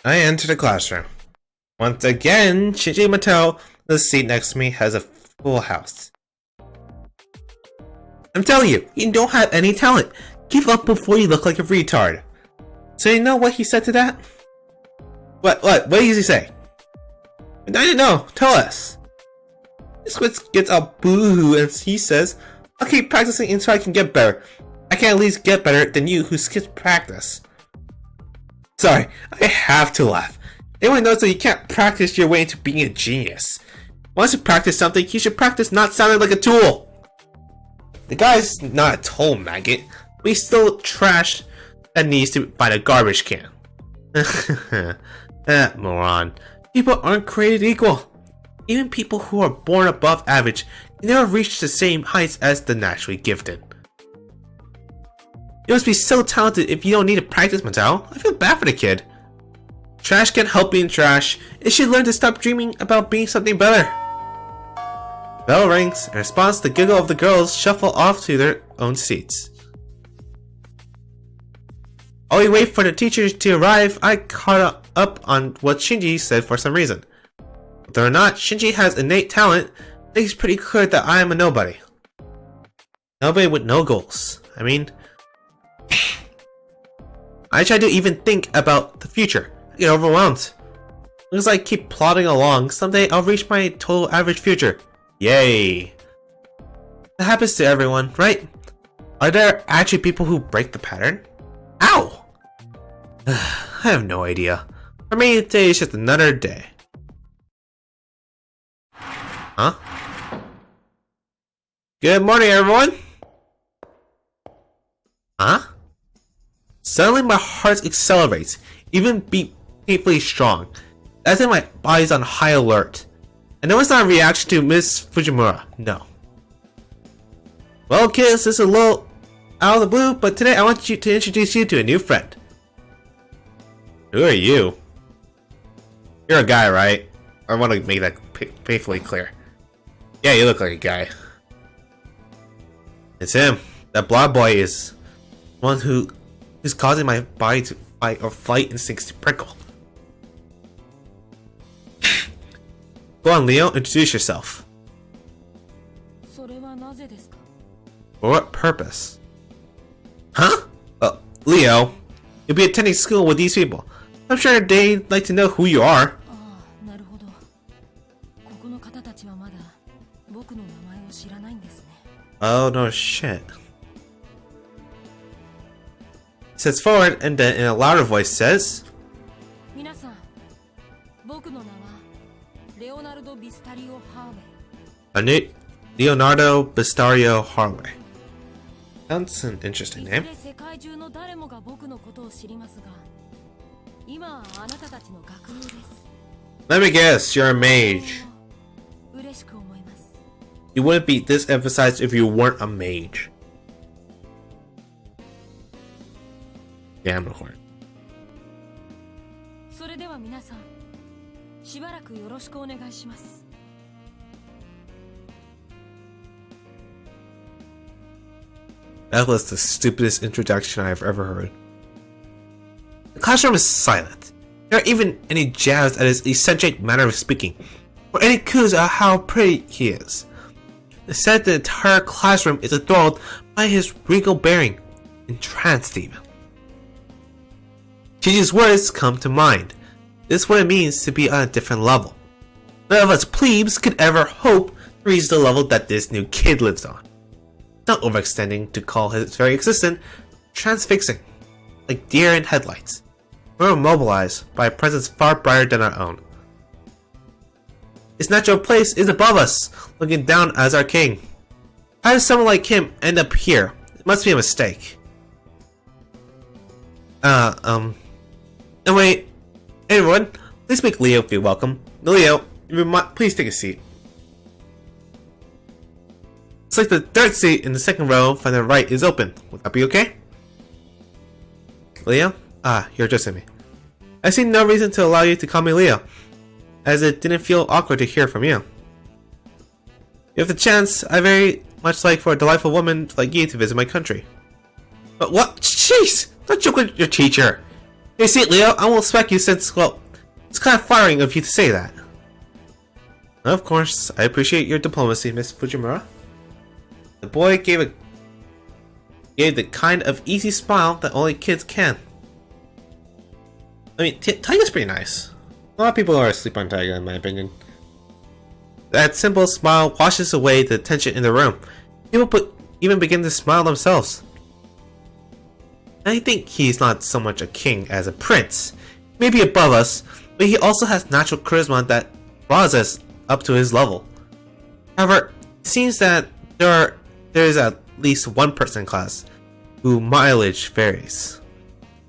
I enter the classroom. Once again, Shinji Mattel, the seat next to me, has a full house. I'm telling you, you don't have any talent. Give up before you look like a retard. So you know what he said to that? What does he say? I didn't know. Tell us. This gets a boo-hoo and he says, I'll keep practicing until I can get better. I can at least get better than you who skips practice. Sorry, I have to laugh. Everyone knows that you can't practice your way into being a genius. Once you practice something, you should practice not sounding like a tool. The guy's not a tool maggot, but he's still trash that needs to find a garbage can. That moron. People aren't created equal. Even people who are born above average can never reach the same heights as the naturally gifted. You must be so talented if you don't need to practice, Mattel. I feel bad for the kid. Trash can't help being trash. It should learn to stop dreaming about being something better. Bell rings. In response, the giggle of the girls shuffle off to their own seats. While we wait for the teachers to arrive, I caught up on what Shinji said for some reason. Whether or not Shinji has innate talent, I think it's pretty clear that I am a nobody. Nobody with no goals. I mean, I try to even think about the future. I get overwhelmed. As I keep plodding along, someday I'll reach my total average future. Yay! That happens to everyone, right? Are there actually people who break the pattern? Ow! I have no idea. For me, today is just another day. Huh? Good morning, everyone! Huh? Suddenly my heart accelerates, even beat painfully strong. As if my body's on high alert. I know it's not a reaction to Miss Fujimura, no. Well kids, this is a little out of the blue, but today I want you to introduce you to a new friend. Who are you? You're a guy, right? I want to make that painfully clear. Yeah, you look like a guy. It's him. That blonde boy is one who's causing my body to fight or flight instincts to prickle. Go on, Leo, introduce yourself. For what purpose? Huh? Leo, you'll be attending school with these people. I'm sure they'd like to know who you are. Oh no shit. Sits forward and then in a louder voice says, Leonardo Bistario Harvey. Sounds an interesting name. Let me guess, you're a mage. You wouldn't be this emphasized if you weren't a mage. Damn the horn. That was the stupidest introduction I've ever heard. The classroom is silent. There aren't even any jabs at his eccentric manner of speaking, or any coups at how pretty he is. Instead, the entire classroom is enthralled by his regal bearing, entranced even. Shinji's words come to mind. This is what it means to be on a different level. None of us plebes could ever hope to reach the level that this new kid lives on. Not overextending to call his very existence transfixing, like deer in headlights. We're immobilized by a presence far brighter than our own. His natural place is above us, looking down as our king. How does someone like him end up here? It must be a mistake. And wait, everyone, please make Leo feel welcome. Leo, please take a seat. It's like the third seat in the second row from the right is open. Would that be okay? Leo? You're addressing me. I see no reason to allow you to call me Leo, as it didn't feel awkward to hear from you. If the chance, I very much like for a delightful woman like you to visit my country. But what? Jeez! Don't joke with your teacher! You see, Leo, I won't expect you since, well, it's kind of flattering of you to say that. Of course, I appreciate your diplomacy, Miss Fujimura. The boy gave the kind of easy smile that only kids can. I mean, Taiga's pretty nice. A lot of people are asleep on Taiga, in my opinion. That simple smile washes away the tension in the room. People even begin to smile themselves. I think he's not so much a king as a prince. He may be above us, but he also has natural charisma that draws us up to his level. However, it seems that there is at least one person in class whose mileage varies.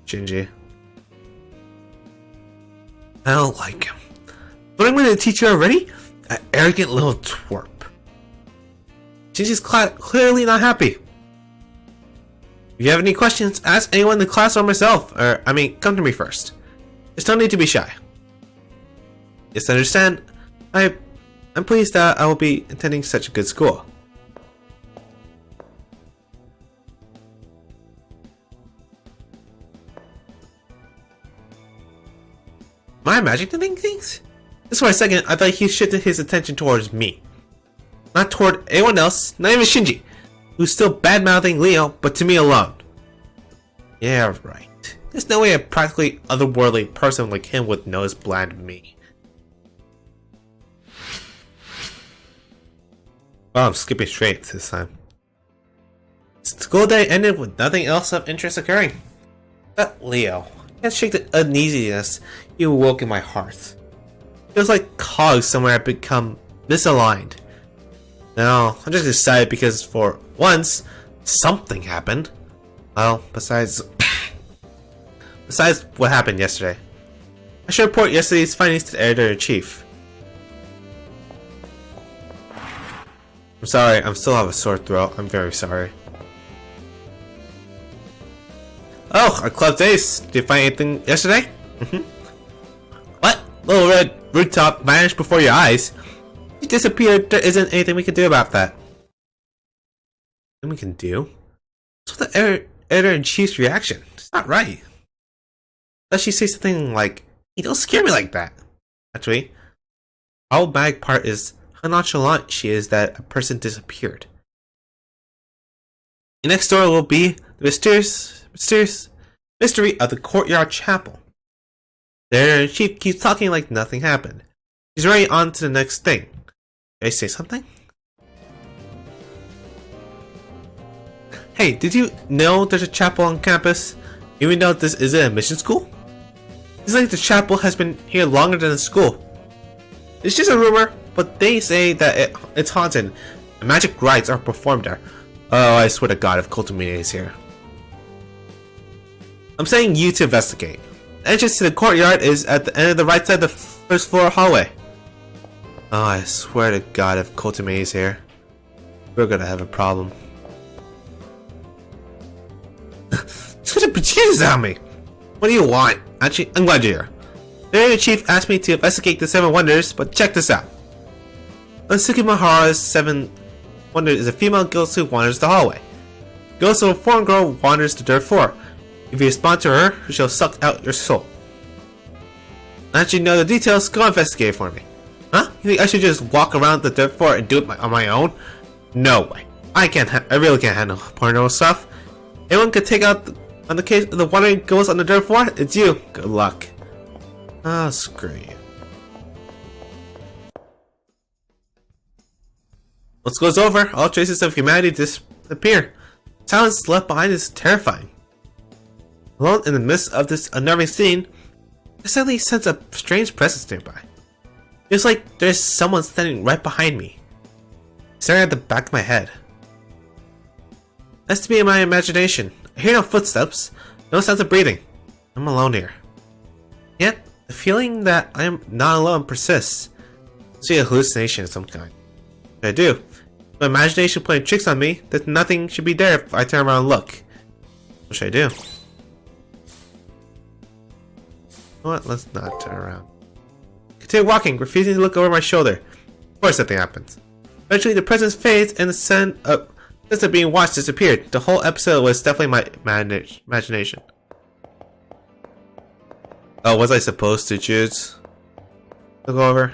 Shinji. I don't like him. But I'm going to teach you already? An arrogant little twerp. Shinji's clearly not happy. If you have any questions, ask anyone in the class or myself. Come to me first. There's no need to be shy. Just understand, I'm pleased that I will be attending such a good school. Am I imagining things? Just for a second, I thought he shifted his attention towards me. Not toward anyone else, not even Shinji, who's still bad-mouthing Leo, but to me alone. Yeah, right. There's no way a practically otherworldly person like him would notice bland me. Well, I'm skipping straight this time. School day ended with nothing else of interest occurring. But Leo, I can't shake the uneasiness you awoke in my heart. It feels like cogs somewhere have become misaligned. No, I'm just excited because for once, something happened. Well, besides what happened yesterday. I should report yesterday's findings to the editor-in-chief. I'm sorry, I still have a sore throat. I'm very sorry. Oh, our club's ace. Did you find anything yesterday? What? Little red rooftop vanished before your eyes. He disappeared. There isn't anything we can do about that. Nothing we can do? What's the editor-in-chief's reaction? It's not right. Does she say something like, "Hey, don't scare me like that"? Actually, our bad part is how nonchalant she is that a person disappeared. The next story will be the mysterious mystery of the courtyard chapel. The editor-in-chief keeps talking like nothing happened. He's already on to the next thing. Did I say something? Hey, did you know there's a chapel on campus? Even though this isn't a mission school? It's like the chapel has been here longer than the school. It's just a rumor, but they say that it's haunted and magic rites are performed there. Oh, I swear to God if Kotomine is here. I'm saying you to investigate. The entrance to the courtyard is at the end of the right side of the first floor hallway. Oh, I swear to God if Kotomine is here, we're gonna have a problem. It's gonna be Jesus on me! What do you want? Actually, I'm glad you're here. The editor-in-chief asked me to investigate the 7 wonders, but check this out. Unsuki Mahara's 7 wonders is a female ghost who wanders the hallway. Ghost of a foreign girl wanders the third floor. If you respond to her, she'll suck out your soul. Now that you know the details, go investigate for me. Huh? You think I should just walk around the third floor and do it on my own? No way. I really can't handle porno stuff. Anyone could take out on the case of the wandering ghost on the third floor? It's you. Good luck. Ah, screw you. Once it goes over, all traces of humanity disappear. Silence left behind is terrifying. Alone in the midst of this unnerving scene, I suddenly sense a strange presence nearby. It's like there's someone standing right behind me, staring at the back of my head. That's to be in my imagination. I hear no footsteps, no sounds of breathing. I'm alone here. Yet, the feeling that I am not alone persists. It's a hallucination of some kind. What I do? My imagination playing tricks on me that nothing should be there if I turn around and look. What should I do? You know what? Let's not turn around. Continue walking, refusing to look over my shoulder. Of course nothing happens. Eventually the presence fades and the sense of being watched disappeared. The whole episode was definitely my imagination. Oh, was I supposed to choose to go over?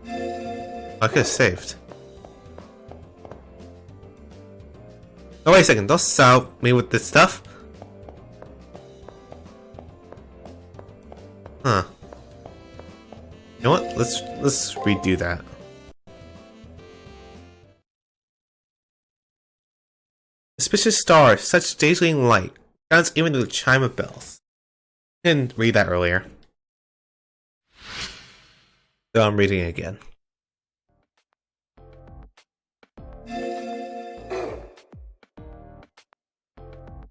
I could have saved. Oh, wait a second. Don't sell me with this stuff. Huh. You know what? Let's redo that. Suspicious star, such dazzling light, sounds even to the chime of bells. I didn't read that earlier. So I'm reading it again.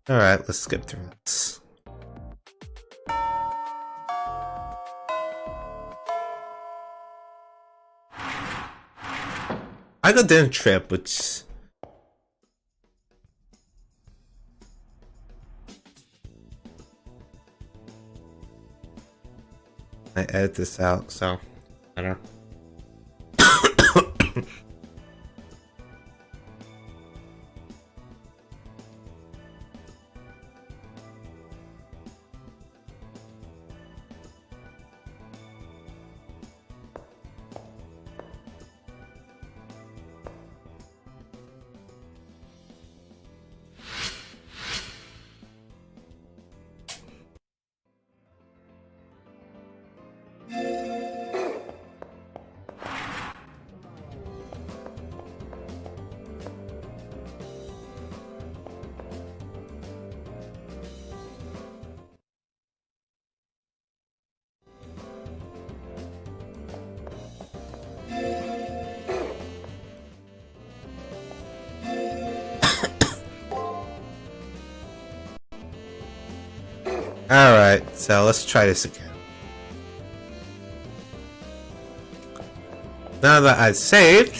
Alright, let's skip through this. I got didn't trip, which I edit this out, so I don't know. Alright, so let's try this again. Now that I've saved,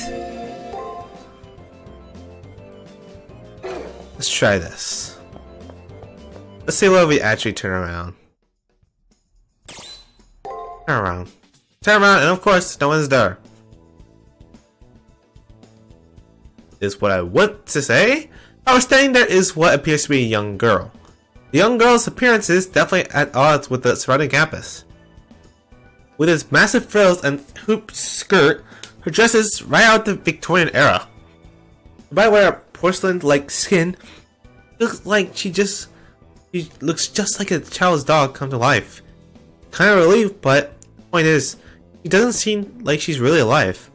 let's try this. Let's see what we actually turn around. Turn around. Turn around, and of course, no one's there. Is what I want to say. I was standing there is what appears to be a young girl. The young girl's appearance is definitely at odds with the surrounding campus. With its massive frills and hoop skirt, her dress is right out of the Victorian era. By way of porcelain-like skin, looks like she looks just like a child's dog come to life. Kind of relieved, but the point is, she doesn't seem like she's really alive.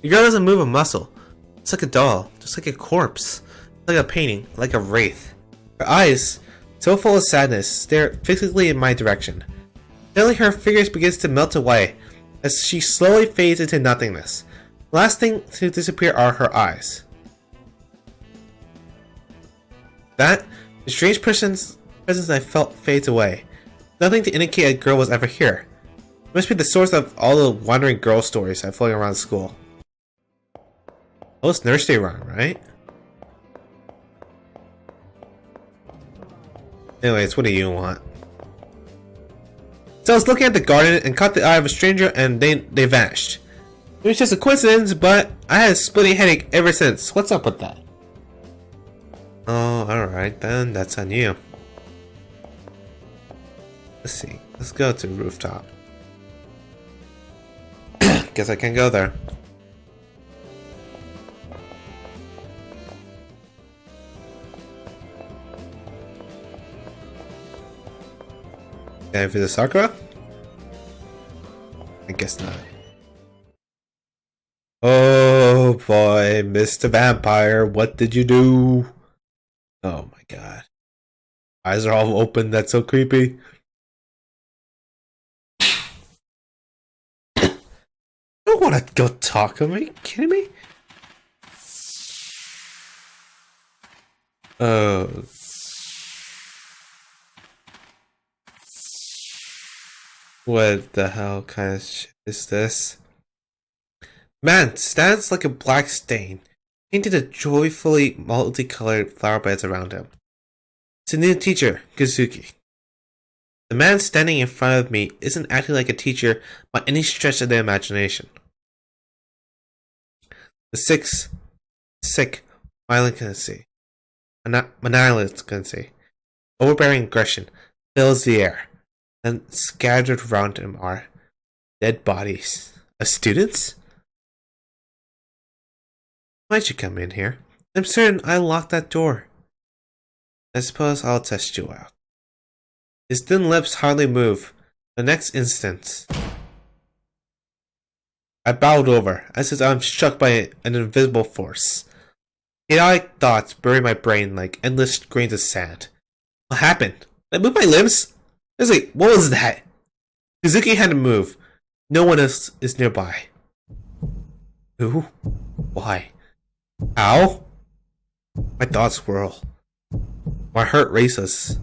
The girl doesn't move a muscle. It's like a doll, just like a corpse, like a painting, like a wraith. Her eyes, so full of sadness, stare fixedly in my direction. Suddenly her figure begins to melt away, as she slowly fades into nothingness. The last thing to disappear are her eyes. That, the strange presence I felt fades away. Nothing to indicate a girl was ever here. It must be the source of all the wandering girl stories I'm floating around school. Most nursery rhyme, right? Anyways, what do you want? So I was looking at the garden and caught the eye of a stranger and they vanished. It was just a coincidence, but I had a splitting headache ever since. What's up with that? Oh, alright then, that's on you. Let's see. Let's go to the rooftop. Guess I can't go there. Can I visit Sakura? I guess not. Oh boy, Mr. Vampire, what did you do? Oh my god. Eyes are all open, that's so creepy. I don't want to go talk to him, are you kidding me? Oh. What the hell kind of shit is this? Man stands like a black stain, painted a joyfully multicolored flower beds around him. It's a new teacher, Kazuki. The man standing in front of me isn't acting like a teacher by any stretch of the imagination. The sick, malignancy, overbearing aggression, fills the air, and scattered around him are dead bodies. Students? Why'd you come in here? I'm certain I locked that door. I suppose I'll test you out. His thin lips hardly move. The next instant, I bowed over, as if I'm struck by an invisible force. Chaotic thoughts bury my brain like endless grains of sand. What happened? Did I move my limbs? Wait, what was that? Kazuki had to move. No one else is nearby. Who? Why? How? My thoughts whirl. My heart races.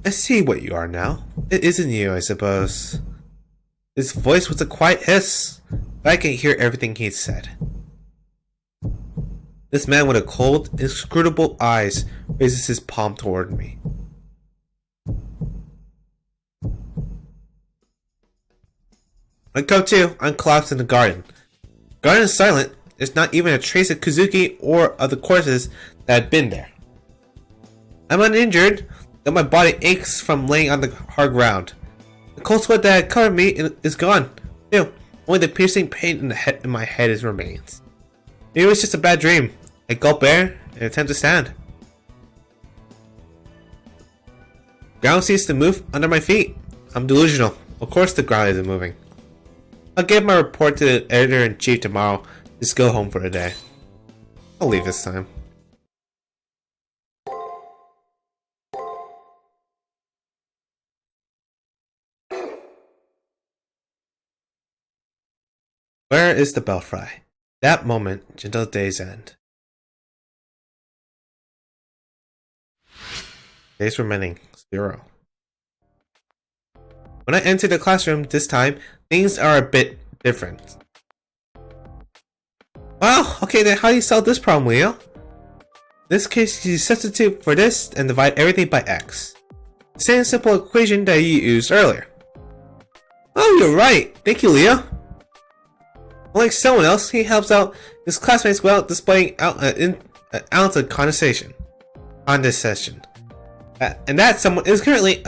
I see what you are now. It isn't you, I suppose. His voice was a quiet hiss, but I can hear everything he said. This man with a cold, inscrutable eyes raises his palm toward me. I come to, I'm collapsed in the garden. The garden is silent. There's not even a trace of Kazuki or of the corpses that had been there. I'm uninjured, though my body aches from laying on the hard ground. The cold sweat that had covered me is gone, too. Only the piercing pain in my head remains. Maybe it was just a bad dream. I gulp air and attempt to stand. Ground seems to move under my feet. I'm delusional. Of course the ground isn't moving. I'll give my report to the editor-in-chief tomorrow. Just go home for a day. I'll leave this time. Where is the belfry? That moment, gentle days end. Days remaining, 0. When I enter the classroom this time, things are a bit different. Wow, okay then how do you solve this problem, Leo? In this case, you substitute for this and divide everything by x. The same simple equation that you used earlier. Oh, you're right! Thank you, Leo! Unlike someone else, he helps out his classmates without displaying an ounce of condescension. And that someone is currently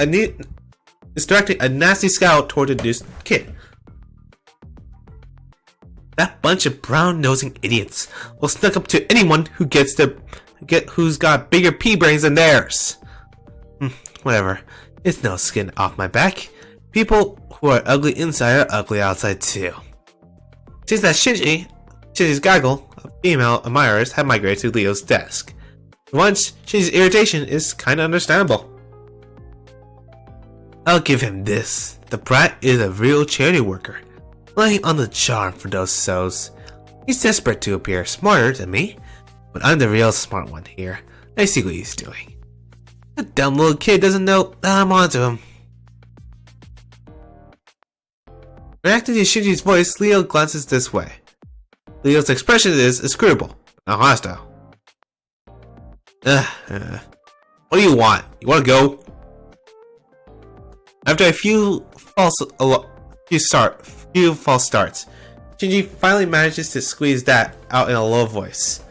directing a nasty scowl toward the new kid. That bunch of brown-nosing idiots will snuck up to anyone who's got bigger pea brains than theirs. Whatever. It's no skin off my back. People who are ugly inside are ugly outside too. Since that Shinji's gaggle of female admirers have migrated to Leo's desk. For once, Shinji's irritation is kinda understandable. I'll give him this. The brat is a real charity worker, laying on the charm for those souls. He's desperate to appear smarter than me, but I'm the real smart one here. I see what he's doing. That dumb little kid doesn't know that I'm onto him. Reacting to Shinji's voice, Leo glances this way. Leo's expression is inscrutable, not hostile. What do you want? You want to go? After a few false starts, Shinji finally manages to squeeze that out in a low voice.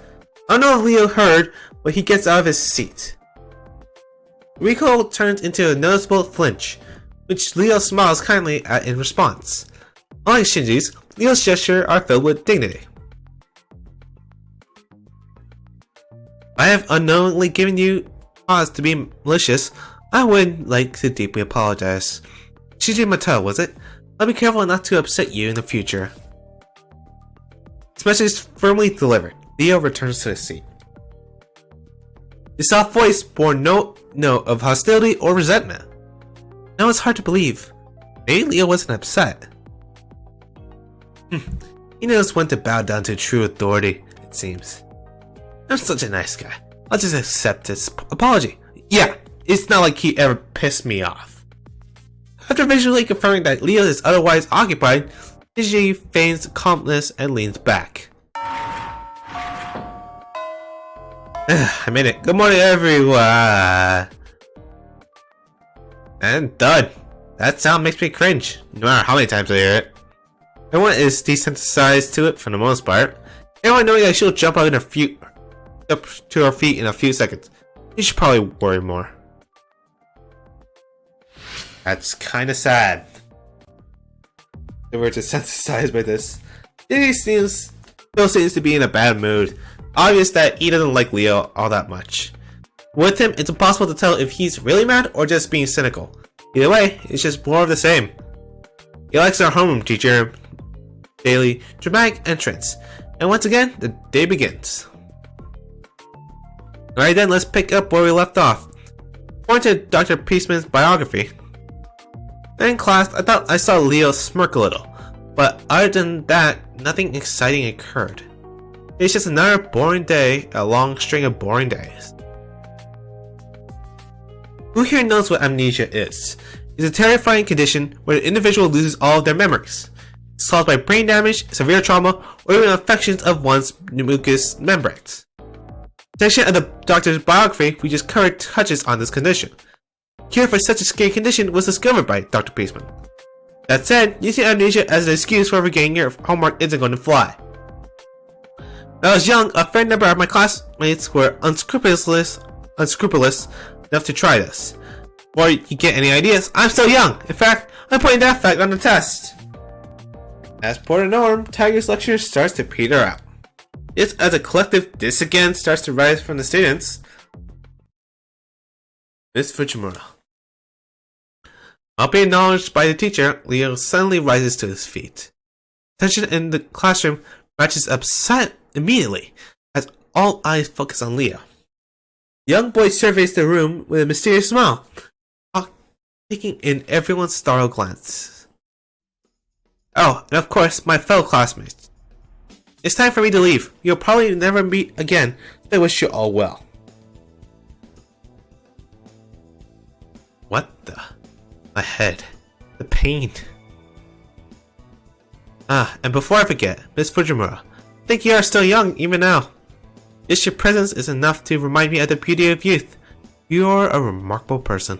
I don't know if Leo heard, but he gets out of his seat. Rico turns into a noticeable flinch, which Leo smiles kindly at in response. Unlike Shinji's, Leo's gestures are filled with dignity. I have unknowingly given you cause to be malicious. I would like to deeply apologize. Shinji Mattel, was it? I'll be careful not to upset you in the future. This message is firmly delivered. Leo returns to his seat. His soft voice bore no note of hostility or resentment. Now it's hard to believe. Maybe Leo wasn't upset. He knows when to bow down to true authority, it seems. I'm such a nice guy. I'll just accept his apology. Yeah, it's not like he ever pissed me off. After visually confirming that Leo is otherwise occupied, Shinji feigns calmness and leans back. I made it. Good morning, everyone. And done. That sound makes me cringe, no matter how many times I hear it. Everyone is desensitized to it for the most part. Everyone knowing that she'll jump up to her feet in a few seconds. You should probably worry more. That's kinda sad. They were desensitized by this. He still seems to be in a bad mood. Obvious that he doesn't like Leo all that much. With him, it's impossible to tell if he's really mad or just being cynical. Either way, it's just more of the same. He likes our homeroom teacher, daily dramatic entrance. And once again, the day begins. Alright then, let's pick up where we left off. According to Dr. Peaceman's biography, in class, I thought I saw Leo smirk a little, but other than that, nothing exciting occurred. It's just another boring day, a long string of boring days. Who here knows what amnesia is? It's a terrifying condition where the individual loses all of their memories. It's caused by brain damage, severe trauma, or even infections of one's mucous membranes. The section of the doctor's biography we just covered touches on this condition. Cure for such a scary condition was discovered by Dr. Peaceman. That said, using amnesia as an excuse for forgetting your homework isn't going to fly. When I was young, a fair number of my classmates were unscrupulous enough to try this. Before you get any ideas, I'm still young. In fact, I'm putting that fact on the test. As per the norm, Tiger's lecture starts to peter out. Just as a collective this again starts to rise from the students, Miss Fujimura. Not being acknowledged by the teacher, Leo suddenly rises to his feet. Tension in the classroom ratchets up immediately as all eyes focus on Leo. The young boy surveys the room with a mysterious smile, taking in everyone's startled glance. Oh, and of course, my fellow classmates. It's time for me to leave. You'll probably never meet again, so I wish you all well. What the? My head. The pain. And before I forget, Miss Fujimura, I think you are still young even now. Just your presence is enough to remind me of the beauty of youth. You are a remarkable person.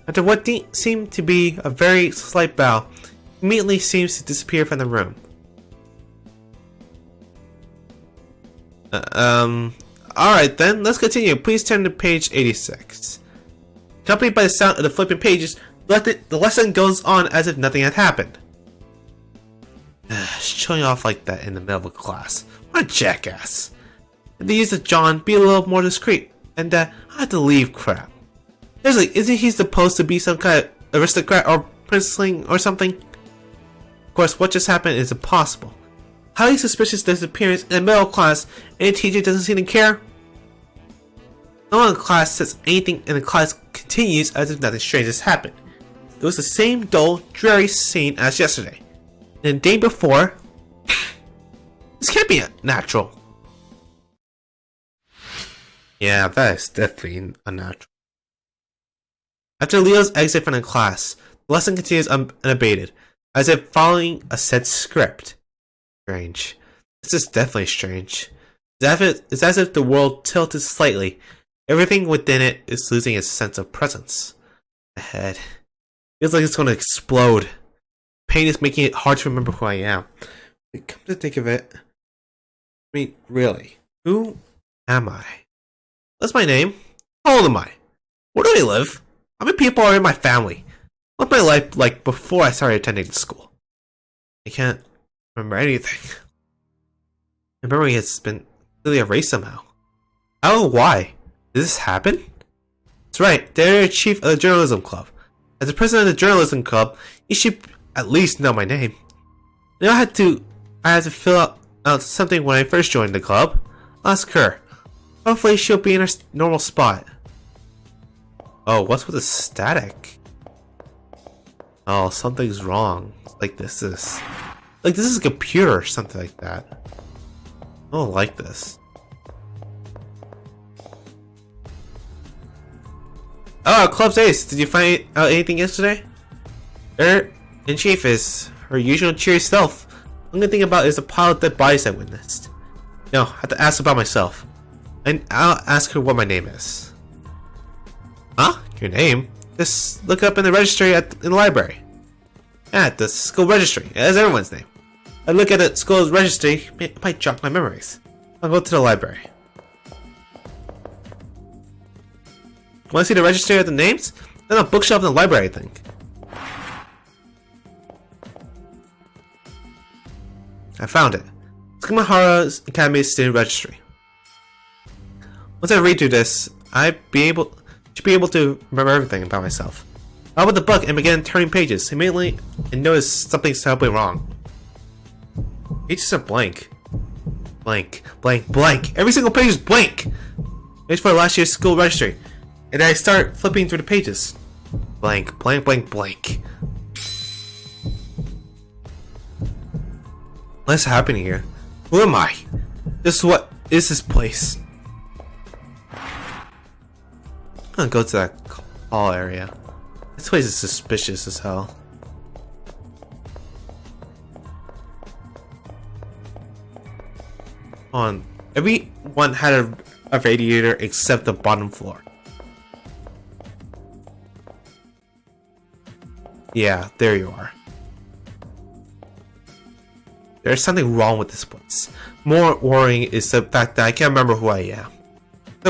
After what seemed to be a very slight bow, immediately seems to disappear from the room. Alright then, let's continue. Please turn to page 86. Accompanied by the sound of the flipping pages, the lesson goes on as if nothing had happened. Showing off like that in the middle of a class. What a jackass. And to use the John, be a little more discreet. And I have to leave crap. Seriously, isn't he supposed to be some kind of aristocrat or princeling or something? Of course, what just happened is impossible. Highly suspicious disappearance in the middle class, and the teacher doesn't seem to care. No one in class says anything, and the class continues as if nothing strange has happened. It was the same dull, dreary scene as yesterday. And the day before, this can't be natural. Yeah, that is definitely unnatural. After Leo's exit from the class, the lesson continues unabated, as if following a set script. Strange. This is definitely strange. It's as if the world tilted slightly. Everything within it is losing its sense of presence. My head feels like it's going to explode. Pain is making it hard to remember who I am. Come to think of it, I mean, really, who am I? What's my name? How old am I? Where do I live? How many people are in my family? What's my life like before I started attending the school? I can't remember anything. My memory has been really erased somehow. I don't know why. Did this happen? That's right, they're the chief of the journalism club. As the president of the journalism club, you should at least know my name. You know, I had to fill out something when I first joined the club. I'll ask her. Hopefully she'll be in her normal spot. Oh, what's with the static? Oh, something's wrong. Like this is a computer or something like that. I don't like this. Oh, Club's Ace. Did you find out anything yesterday? In-chief is her usual cheery self. The only thing about it is the pile of dead bodies I witnessed. No, I have to ask about myself. And I'll ask her what my name is. Huh? Your name? Just look up in the registry in the library. Yeah, at the school registry. That's everyone's name. I look at the school's registry, it might jog my memories. I'll go to the library. Want to see the registry of the names? Then a bookshelf in the library, I think. I found it. Tsukimahara's Academy Student Registry. Once I read through this, should be able to remember everything about myself. I opened the book and began turning pages. Immediately, I noticed something's terribly wrong. Pages are blank. Blank, blank, blank. Every single page is blank! Wait for last year's school registry. And I start flipping through the pages. Blank, blank, blank, blank. What's happening here? Who am I? What is this place? I'm gonna go to that hall area. This place is suspicious as hell. Everyone had a radiator except the bottom floor. Yeah, there you are. There's something wrong with this place. More worrying is the fact that I can't remember who I am. I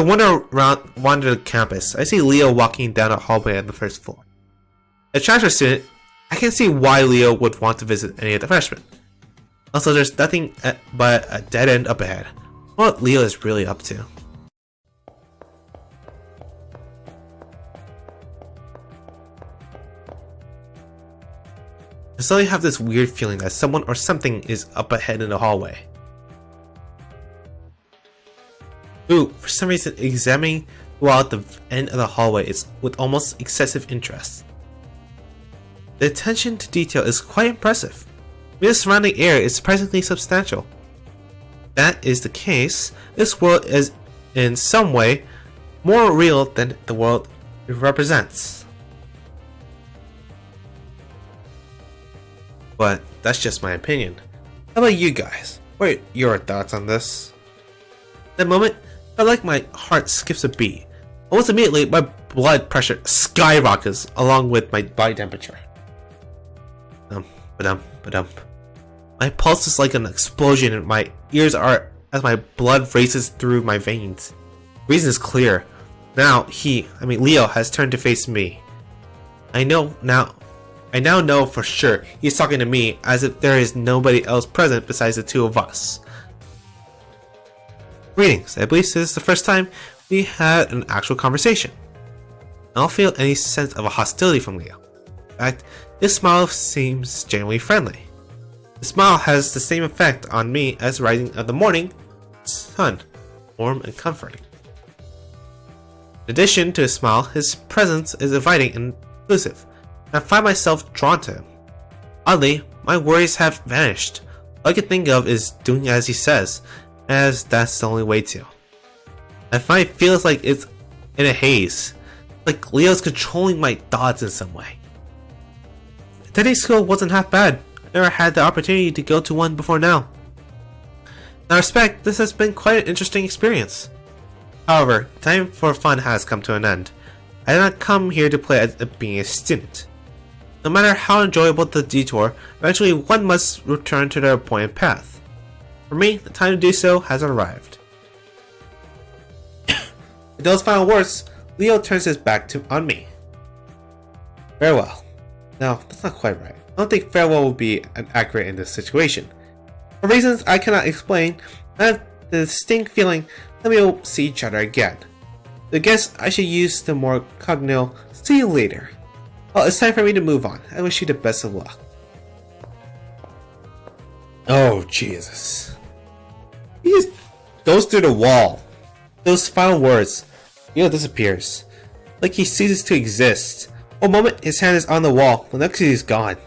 wander the campus. I see Leo walking down a hallway on the first floor. As a transfer student, I can see why Leo would want to visit any of the freshmen. Also, there's nothing but a dead end up ahead. What Leo is really up to. I suddenly have this weird feeling that someone or something is up ahead in the hallway. Ooh, for some reason, examining throughout the end of the hallway is with almost excessive interest. The attention to detail is quite impressive. The surrounding area is surprisingly substantial. If that is the case, this world is in some way more real than the world it represents. But that's just my opinion. How about you guys? What are your thoughts on this? At that moment, I felt like my heart skips a beat. Almost immediately, my blood pressure skyrockets along with my body temperature. My pulse is like an explosion and my ears are as my blood races through my veins. The reason is clear. Now Leo has turned to face me. I now know for sure he's talking to me as if there is nobody else present besides the two of us. Greetings, I believe this is the first time we had an actual conversation. I don't feel any sense of a hostility from Leo. In fact, his smile seems genuinely friendly. The smile has the same effect on me as the rising of the morning sun, warm and comforting. In addition to his smile, his presence is inviting and inclusive. I find myself drawn to him. Oddly, my worries have vanished. All I can think of is doing as he says, as that's the only way to. I find it feels like it's in a haze, like Leo's controlling my thoughts in some way. Attending school wasn't half bad. I never had the opportunity to go to one before now. In respect, this has been quite an interesting experience. However, time for fun has come to an end. I did not come here to play as being a student. No matter how enjoyable the detour, eventually one must return to their appointed path. For me, the time to do so has arrived. With those final words, Leo turns his back on me. Farewell. No, that's not quite right. I don't think farewell will be accurate in this situation. For reasons I cannot explain, I have the distinct feeling that we will see each other again. I guess I should use the more cognitive "see you later." Well, it's time for me to move on. I wish you the best of luck. Oh, Jesus. He just goes through the wall. Those final words. Leo disappears. Like he ceases to exist. One moment his hand is on the wall, the next he's gone.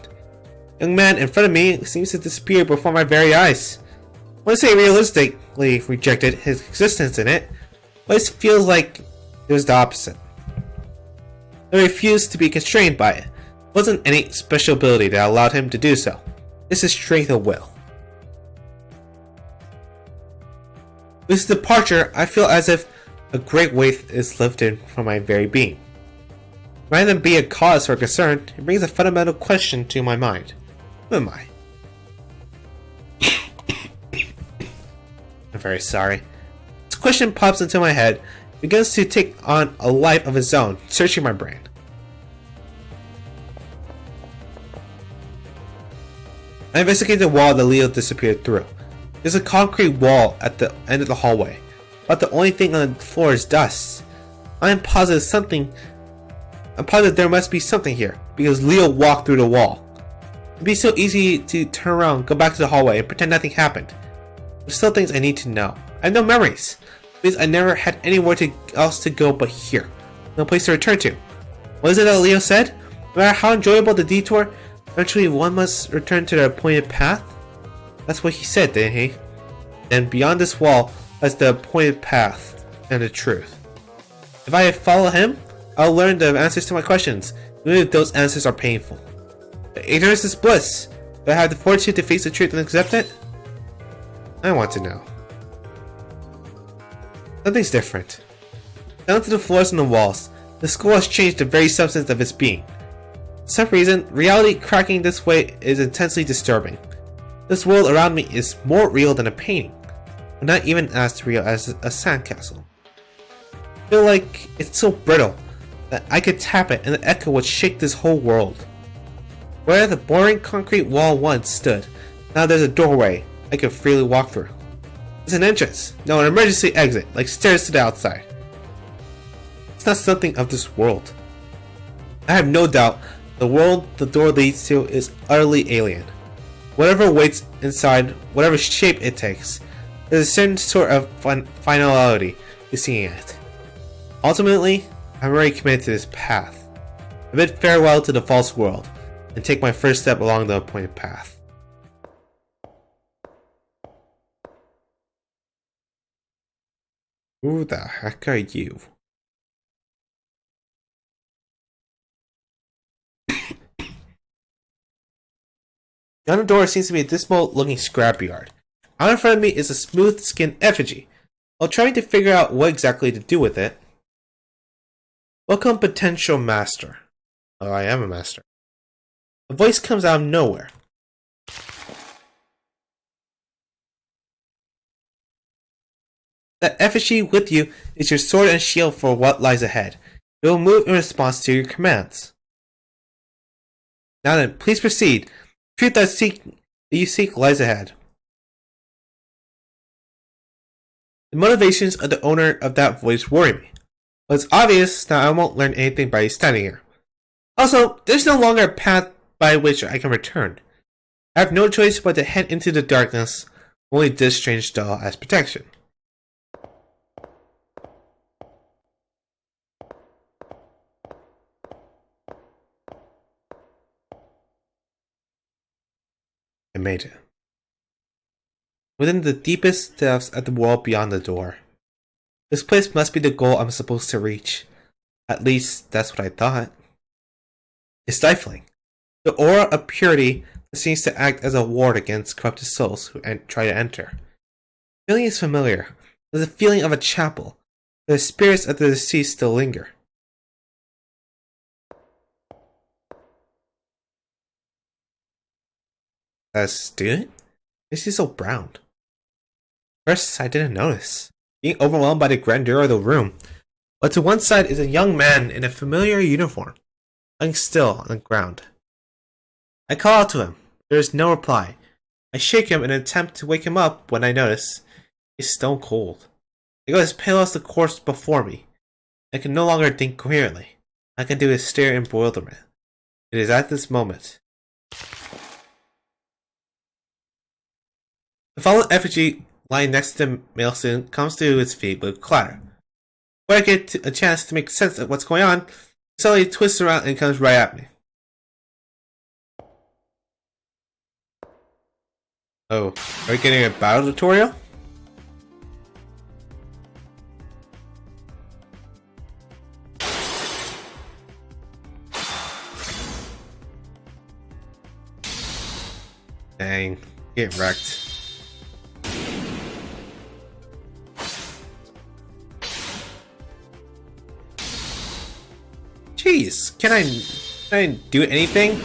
The young man in front of me seems to disappear before my very eyes. I want to say realistically rejected his existence in it, but it feels like it was the opposite. I refused to be constrained by it. It wasn't any special ability that allowed him to do so. This is strength of will. With his departure, I feel as if a great weight is lifted from my very being. Rather than be a cause for concern, it brings a fundamental question to my mind. Who am I? I'm very sorry. This question pops into my head, begins to take on a life of its own, searching my brain. I investigated the wall that Leo disappeared through. There's a concrete wall at the end of the hallway, but the only thing on the floor is dust. I'm positive there must be something here, because Leo walked through the wall. It'd be so easy to turn around, go back to the hallway, and pretend nothing happened. There's still things I need to know. I have no memories, because I never had anywhere else to go but here. No place to return to. What is it that Leo said? No matter how enjoyable the detour, eventually one must return to the appointed path? That's what he said, didn't he? And beyond this wall lies the appointed path and the truth. If I follow him, I'll learn the answers to my questions, even if those answers are painful. Ignorance is bliss. Do I have the fortitude to face the truth and accept it? I want to know. Something's different. Down to the floors and the walls, the school has changed the very substance of its being. For some reason, reality cracking this way is intensely disturbing. This world around me is more real than a painting, but not even as real as a sandcastle. I feel like it's so brittle that I could tap it and the echo would shake this whole world. Where the boring concrete wall once stood, now there's a doorway I can freely walk through. It's an entrance, no, an emergency exit, like stairs to the outside. It's not something of this world. I have no doubt the world the door leads to is utterly alien. Whatever waits inside, whatever shape it takes, there's a certain sort of finality to seeing it. Ultimately, I'm already committed to this path. I bid farewell to the false world, and take my first step along the appointed path. Who the heck are you? Beyond the door seems to be a dismal looking scrapyard. Out in front of me is a smooth skinned effigy. While trying to figure out what exactly to do with it. Welcome, potential master. Oh, I am a master. A voice comes out of nowhere. That effigy with you is your sword and shield for what lies ahead. It will move in response to your commands. Now then, please proceed. The truth that you seek lies ahead. The motivations of the owner of that voice worry me. But it's obvious that I won't learn anything by standing here. Also, there's no longer a path by which I can return. I have no choice but to head into the darkness, only this strange doll as protection. I made it. Within the deepest depths of the world beyond the door. This place must be the goal I'm supposed to reach. At least, that's what I thought. It's stifling. The aura of purity that seems to act as a ward against corrupted souls who try to enter. The feeling is familiar. There's a feeling of a chapel, where the spirits of the deceased still linger. A student? Why is he so brown? First, I didn't notice, being overwhelmed by the grandeur of the room. But to one side is a young man in a familiar uniform, lying still on the ground. I call out to him. There is no reply. I shake him in an attempt to wake him up when I notice he's stone cold. I go as pale as the corpse before me. I can no longer think coherently. I can do is stare in bewilderment. It is at this moment. The fallen effigy lying next to the male student comes to his feet with a clatter. Before I get a chance to make sense of what's going on, he suddenly twists around and comes right at me. Oh, are we getting a battle tutorial? Dang, get wrecked. Jeez, can I do anything?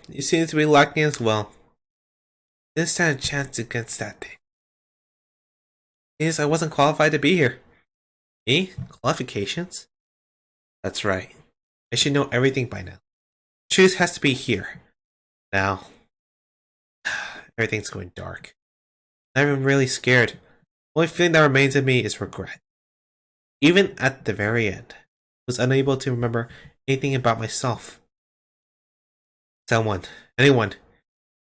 You seem to be lacking as well. Didn't stand a chance against that thing. Means I wasn't qualified to be here. Me? Qualifications? That's right. I should know everything by now. The truth has to be here. Now. Everything's going dark. I'm even really scared. The only feeling that remains of me is regret. Even at the very end, I was unable to remember anything about myself. Someone, anyone,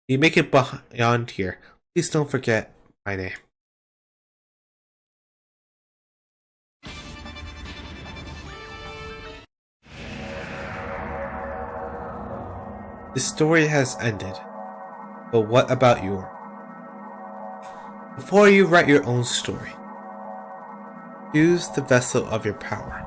if you make it beyond here, please don't forget my name. The story has ended, but what about yours? Before you write your own story, use the vessel of your power.